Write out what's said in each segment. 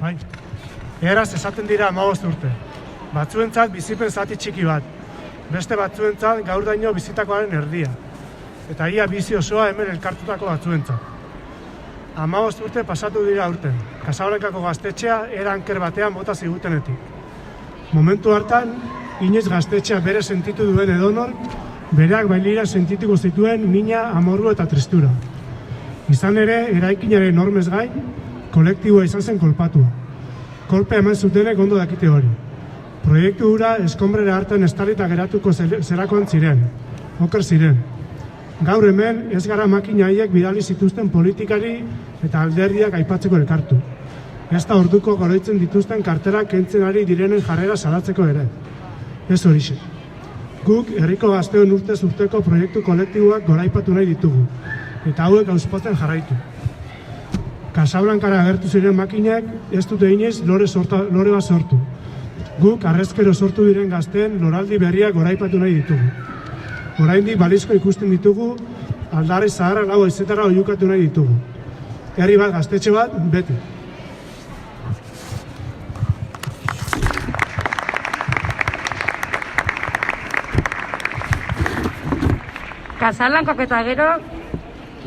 Bai, eraz esaten dira 15 urte. Batzuentzat bizipen zati txiki bat, beste batzuentzat gaur daino bizitakoaren erdia. Eta ia bizi osoa hemen elkartutako batzuentzat. 15 urte pasatu dira aurten, Casablancako gaztetxea era anker batean bota zigutenetik. Momentu hartan, inoiz gaztetxea bere sentitu duen edonor, bereak bailira sentituko zituen mina, amorru eta tristura. Izan ere, eraikinaren normez gain, kolektiboa izan zen kolpatua. Kolpe eman zutenek ondo dakite hori. Proiektu hura eskonbrera hartan estalita geratuko zerakoan ziren, oker ziren. Gaur hemen ez gara makina haiek bidali zituzten politikari eta alderdiak aipatzeko elkartu. Ez da orduko goroitzen dituzten kartelak kentzen ari direnen jarrera salatzeko ere. Ez horixe. Guk herriko gazteon urtez urteko proiektu kolektiboak goraipatu nahi ditugu, eta hauek auspotzen jarraitu. Casablancara agertu ziren makinak ez dute inoiz lore bat sortu. Guk harrezkero sortu diren gazteen loraldi berriak goraipatu nahi ditugu. Oraindik balizko ikusten ditugu, aldarri zaharra lau haizetara oiukatu nahi ditugu. Herri bat, gaztetxe bat, beti. Casablancok eta gero,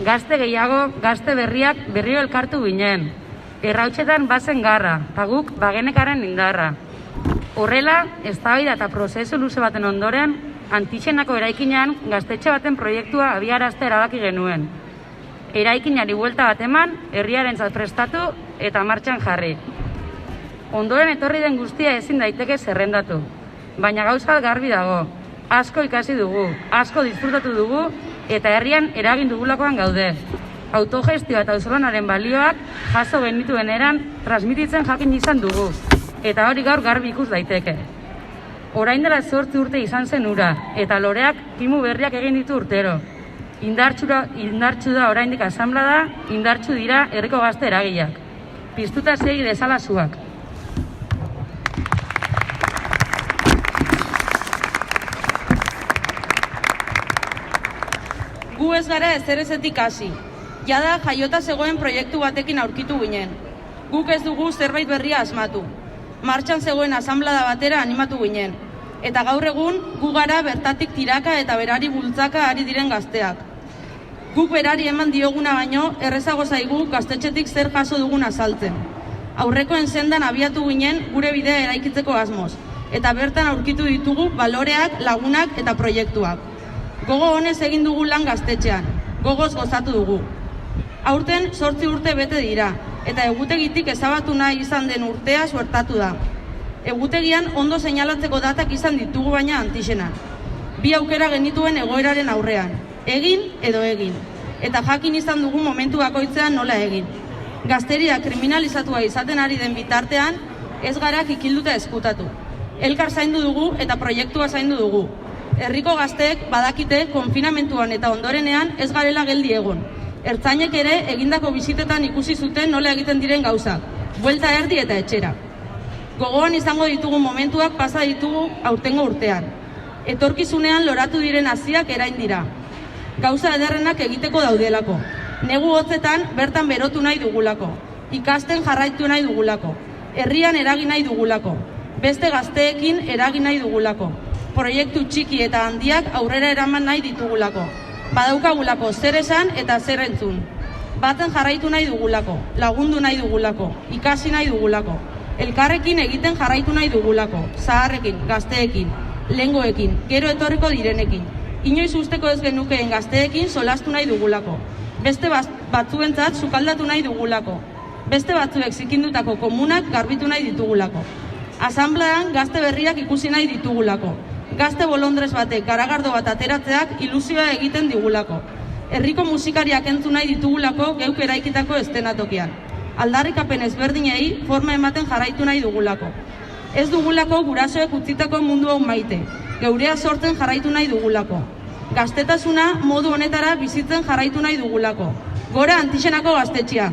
gazte gehiago, gazte berriak berrio elkartu ginen. Errautxetan bazen garra, eta guk bagenekaren indarra. Horrela, eztabaida eta prozesu luze baten ondoren, Antixenako eraikinean gaztetxe baten proiektua abiaraztea erabaki genuen. Eraikinari buelta bat eman, herriarentzat prestatu eta martxan jarri. Ondoren etorri den guztia ezin daiteke zerrendatu. Baina gauza garbi dago, asko ikasi dugu, asko disfrutatu dugu eta herrian eragin dugulakoan gaude. Autogestioa eta auzolanaren balioak jaso genituen eran transmititzen jakin izan dugu. Eta hori gaur garbi ikus daiteke. Orain dela 8 urte izan zen ura, eta loreak kimu berriak egin ditu urtero. Indartsu da oraindik asanblada, indartsu dira herriko gazte eragileak. Piztuta segi dezala zuak. Gu ez gara ezerezetik hasi. Jada jaiota zegoen proiektu batekin aurkitu ginen. Guk ez dugu zerbait berria asmatu. Martxan zegoen asanblada batera animatu ginen. Eta gaur egun, gu gara bertatik tiraka eta berari bultzaka ari diren gazteak. Guk berari eman dioguna baino, errezago zaigu gaztetxetik zer jaso dugun azaltzen. Aurrekoen sendan abiatu ginen gure bidea eraikitzeko asmoz. Eta bertan aurkitu ditugu baloreak, lagunak eta proiektuak. Gogo honez egin dugu lan gaztetxean, gogoz gozatu dugu. Aurten 8 urte bete dira, eta egutegitik ezabatu nahi izan den urtea suertatu da. Egutegian ondo seinalatzeko datak izan ditugu baina Antixenan. Bi aukera genituen egoeraren aurrean, egin edo egin. Eta jakin izan dugu momentu bakoitzean nola egin. Gazteria kriminalizatua izaten ari den bitartean, ez gara kikilduta eskutatu. Elkar zaindu dugu eta proiektua zaindu dugu. Herriko gazteek badakite konfinamentuan eta ondorenean ez garela geldi egon. Ertzainek ere egindako bizitetan ikusi zuten nola egiten diren gauzak, buelta erdi eta etxera. Gogoan izango ditugu momentuak pasa ditugu aurtengo urtean. Etorkizunean loratu diren haziak erain dira. Gauza ederrenak egiteko daudelako. Negu hotzetan bertan berotu nahi dugulako. Ikasten jarraitu nahi dugulako. Herrian eragin nahi dugulako. Beste gazteekin eragin nahi dugulako. Proiektu txiki eta handiak aurrera eraman nahi ditugulako. Badaukagulako zer esan eta zer entzun. Batzen jarraitu nahi dugulako, lagundu nahi dugulako, ikasi nahi dugulako. Elkarrekin egiten jarraitu nahi dugulako, zaharrekin, gazteekin, lehengoekin, gero etorriko direnekin. Inoiz usteko ez genukeen gazteekin solastu nahi dugulako. Beste batzuentzat sukaldatu nahi dugulako. Beste batzuek zikindutako komunak garbitu nahi ditugulako. Asanbladan gazte berriak ikusi nahi ditugulako. Gazte bolondrez batek garagardo bat ateratzeak ilusioa egiten digulako. Herriko musikariak entzun nahi ditugulako geuk eraikitako eszenatokian. Aldarrikapen ezberdinei forma ematen jarraitu nahi dugulako. Ez dugulako gurasoek utzitako mundu hau maite, geurea sortzen jarraitu nahi dugulako. Gaztetasuna modu honetara bizitzen jarraitu nahi dugulako. Gora Antixenako gaztetxea!